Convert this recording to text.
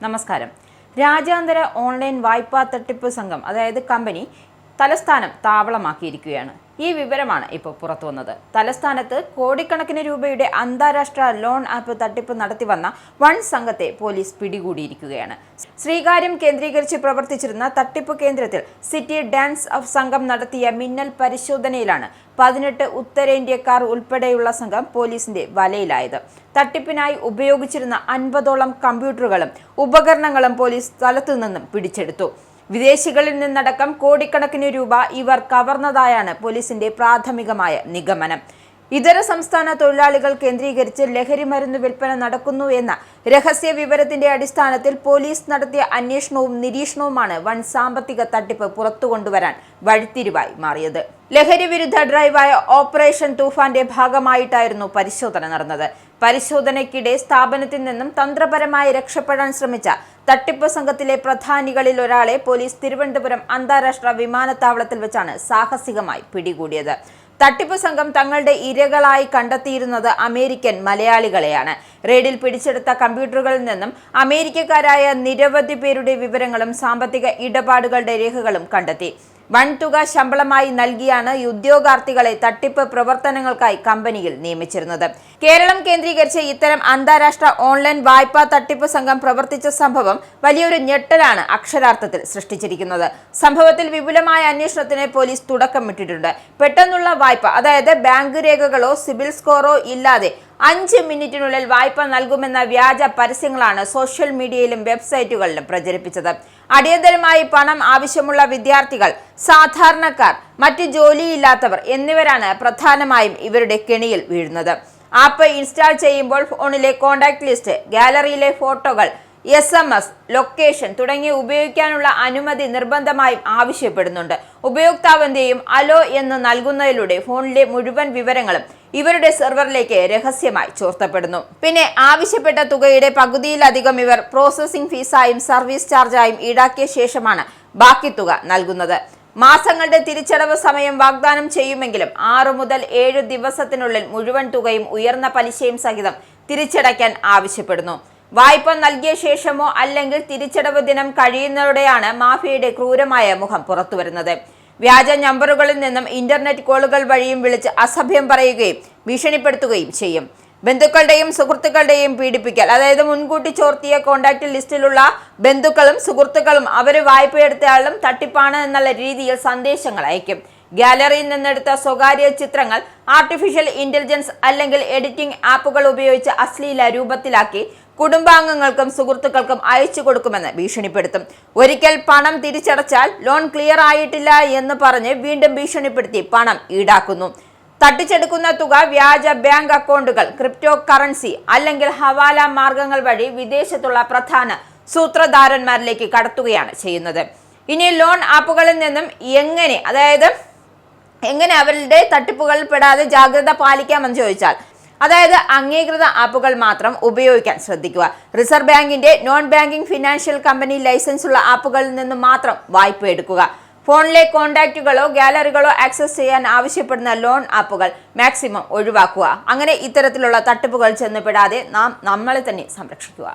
നമസ്കാരം. രാജ്യാന്തര ഓൺലൈൻ വായ്പാ തട്ടിപ്പ് സംഘം അതായത് കമ്പനി തലസ്ഥാനം താവളമാക്കിയിരിക്കുകയാണ്. ഈ വിവരമാണ് ഇപ്പോൾ പുറത്തു വന്നത്. തലസ്ഥാനത്ത് കോടിക്കണക്കിന് രൂപയുടെ അന്താരാഷ്ട്ര ലോൺ ആപ്പ് തട്ടിപ്പ് നടത്തിവന്ന വൻ സംഘത്തെ പോലീസ് പിടികൂടിയിരിക്കുകയാണ്. ശ്രീകാര്യം കേന്ദ്രീകരിച്ച് പ്രവർത്തിച്ചിരുന്ന തട്ടിപ്പ് കേന്ദ്രത്തിൽ സിറ്റി ഡാൻസ് ഓഫ് സംഘം നടത്തിയ മിന്നൽ പരിശോധനയിലാണ് 18 ഉത്തരേന്ത്യക്കാർ ഉൾപ്പെടെയുള്ള സംഘം പോലീസിന്റെ വലയിലായത്. തട്ടിപ്പിനായി ഉപയോഗിച്ചിരുന്ന 50ഓളം കമ്പ്യൂട്ടറുകളും ഉപകരണങ്ങളും പോലീസ് സ്ഥലത്തു നിന്നും പിടിച്ചെടുത്തു. വിദേശികളിൽ നിന്നടക്കം കോടിക്കണക്കിന് രൂപ ഇവർ കവർന്നതായാണ് പോലീസിന്റെ പ്രാഥമികമായ നിഗമനം. ഇതര സംസ്ഥാന തൊഴിലാളികൾ കേന്ദ്രീകരിച്ച് ലഹരി മരുന്ന് വിൽപ്പന നടക്കുന്നു എന്ന രഹസ്യ വിവരത്തിന്റെ അടിസ്ഥാനത്തിൽ പോലീസ് നടത്തിയ അന്വേഷണവും നിരീക്ഷണവുമാണ് വൻ സാമ്പത്തിക തട്ടിപ്പ് പുറത്തുകൊണ്ടുവരാൻ വഴിത്തിരിവായി മാറിയത്. ലഹരി വിരുദ്ധ ഡ്രൈവായ ഓപ്പറേഷൻ തൂഫാന്റെ ഭാഗമായിട്ടായിരുന്നു പരിശോധന നടന്നത്. പരിശോധനയ്ക്കിടെ സ്ഥാപനത്തിൽ നിന്നും തന്ത്രപരമായി രക്ഷപ്പെടാൻ ശ്രമിച്ച തട്ടിപ്പ് സംഘത്തിലെ പ്രധാനികളിൽ ഒരാളെ പോലീസ് തിരുവനന്തപുരം അന്താരാഷ്ട്ര വിമാനത്താവളത്തിൽ വെച്ചാണ് സാഹസികമായി പിടികൂടിയത്. തട്ടിപ്പ് സംഘം തങ്ങളുടെ ഇരകളായി കണ്ടെത്തിയിരുന്നത് അമേരിക്കൻ മലയാളികളെയാണ്. റെയ്ഡിൽ പിടിച്ചെടുത്ത കമ്പ്യൂട്ടറുകളിൽ നിന്നും അമേരിക്കക്കാരായ നിരവധി പേരുടെ വിവരങ്ങളും സാമ്പത്തിക ഇടപാടുകളുടെ രേഖകളും കണ്ടെത്തി. വൻതുക ശമ്പളമായി നൽകിയാണ് ഉദ്യോഗാർത്ഥികളെ തട്ടിപ്പ് പ്രവർത്തനങ്ങൾക്കായി കമ്പനിയിൽ നിയമിച്ചിരുന്നത്. കേരളം കേന്ദ്രീകരിച്ച് ഇത്തരം അന്താരാഷ്ട്ര ഓൺലൈൻ വായ്പാ തട്ടിപ്പ് സംഘം പ്രവർത്തിച്ച സംഭവം വലിയൊരു ഞെട്ടലാണ് അക്ഷരാർത്ഥത്തിൽ സൃഷ്ടിച്ചിരിക്കുന്നത്. സംഭവത്തിൽ വിപുലമായ അന്വേഷണത്തിന് പോലീസ് തുടക്കമിട്ടിട്ടുണ്ട്. പെട്ടെന്നുള്ള വായ്പ, അതായത് ബാങ്ക് രേഖകളോ സിബിൽ സ്കോറോ ഇല്ലാതെ 5 മിനിറ്റിനുള്ളിൽ വായ്പ നൽകുമെന്ന വ്യാജ പരസ്യങ്ങളാണ് സോഷ്യൽ മീഡിയയിലും വെബ്സൈറ്റുകളിലും പ്രചരിപ്പിച്ചത്. അടിയന്തരമായി പണം ആവശ്യമുള്ള വിദ്യാർത്ഥികൾ, സാധാരണക്കാർ, മറ്റ് ജോലിയില്ലാത്തവർ എന്നിവരാണ് പ്രധാനമായും ഇവരുടെ കെണിയിൽ വീഴുന്നത്. ആപ്പ് ഇൻസ്റ്റാൾ ചെയ്യുമ്പോൾ ഫോണിലെ കോൺടാക്ട് ലിസ്റ്റ്, ഗാലറിയിലെ ഫോട്ടോകൾ, SMS, ലൊക്കേഷൻ തുടങ്ങിയ ഉപയോഗിക്കാനുള്ള അനുമതി നിർബന്ധമായും ആവശ്യപ്പെടുന്നുണ്ട്. ഉപയോക്താവിന്റെയും അലോ എന്ന് നൽകുന്നതിലൂടെ ഫോണിലെ മുഴുവൻ വിവരങ്ങളും ഇവരുടെ സെർവറിലേക്ക് രഹസ്യമായി ചോർത്തപ്പെടുന്നു. പിന്നെ ആവശ്യപ്പെട്ട തുകയുടെ പകുതിയിലധികം ഇവർ പ്രോസസ്സിംഗ് ഫീസായും സർവീസ് ചാർജായും ഈടാക്കിയ ശേഷമാണ് ബാക്കി തുക നൽകുന്നത്. മാസങ്ങളുടെ തിരിച്ചടവ് സമയം വാഗ്ദാനം ചെയ്യുമെങ്കിലും 6 മുതൽ 7 ദിവസത്തിനുള്ളിൽ മുഴുവൻ തുകയും ഉയർന്ന പലിശയും സഹിതം തിരിച്ചടയ്ക്കാൻ ആവശ്യപ്പെടുന്നു. വായ്പ നൽകിയ ശേഷമോ അല്ലെങ്കിൽ തിരിച്ചടവ് ദിനം കഴിയുന്നതോടെയാണ് മാഫിയയുടെ ക്രൂരമായ മുഖം പുറത്തുവരുന്നത്. വ്യാജ നമ്പറുകളിൽ നിന്നും ഇന്റർനെറ്റ് കോളുകൾ വഴിയും വിളിച്ച് അസഭ്യം പറയുകയും ഭീഷണിപ്പെടുത്തുകയും ചെയ്യും. ബന്ധുക്കളുടെയും സുഹൃത്തുക്കളുടെയും പീഡിപ്പിക്കൽ, അതായത് മുൻകൂട്ടി ചോർത്തിയ കോൺടാക്ട് ലിസ്റ്റിലുള്ള ബന്ധുക്കളും സുഹൃത്തുക്കളും അവര് വായ്പയെടുത്തയാളും തട്ടിപ്പാണ് എന്നുള്ള രീതിയിൽ സന്ദേശങ്ങൾ അയക്കും. ഗാലറിയിൽ നിന്നെടുത്ത സ്വകാര്യ ചിത്രങ്ങൾ ആർട്ടിഫിഷ്യൽ ഇന്റലിജൻസ് അല്ലെങ്കിൽ എഡിറ്റിംഗ് ആപ്പുകൾ ഉപയോഗിച്ച് അശ്ലീല രൂപത്തിലാക്കി കുടുംബാംഗങ്ങൾക്കും സുഹൃത്തുക്കൾക്കും അയച്ചു കൊടുക്കുമെന്ന് ഭീഷണിപ്പെടുത്തും. ഒരിക്കൽ പണം തിരിച്ചടച്ചാൽ ലോൺ ക്ലിയർ ആയിട്ടില്ല എന്ന് പറഞ്ഞ് വീണ്ടും ഭീഷണിപ്പെടുത്തി പണം ഈടാക്കുന്നു. തട്ടിച്ചെടുക്കുന്ന തുക വ്യാജ ബാങ്ക് അക്കൗണ്ടുകൾ, ക്രിപ്റ്റോ കറൻസി അല്ലെങ്കിൽ ഹവാല മാർഗങ്ങൾ വഴി വിദേശത്തുള്ള പ്രധാന സൂത്രധാരന്മാരിലേക്ക് കടത്തുകയാണ് ചെയ്യുന്നത്. ഇനി ലോൺ ആപ്പുകളിൽ നിന്നും എങ്ങനെ അവരുടെ തട്ടിപ്പുകളിൽ പെടാതെ ജാഗ്രത പാലിക്കാമെന്ന് ചോദിച്ചാൽ, അതായത് അംഗീകൃത ആപ്പുകൾ മാത്രം ഉപയോഗിക്കാൻ ശ്രദ്ധിക്കുക. റിസർവ് ബാങ്കിന്റെ non banking financial company license ഉള്ള ആപ്പുകളിൽ നിന്ന് മാത്രം വായ്പ എടുക്കുക. ഫോണിലെ കോൺടാക്റ്റുകളോ ഗാലറികളോ ആക്സസ് ചെയ്യാൻ ആവശ്യപ്പെടുന്ന ലോൺ ആപ്പുകൾ മാക്സിമം ഒഴിവാക്കുക. അങ്ങനെ ഇത്തരത്തിലുള്ള തട്ടിപ്പുകൾ ചെന്നുപെടാതെ നാം നമ്മളെ തന്നെ സംരക്ഷിക്കുക.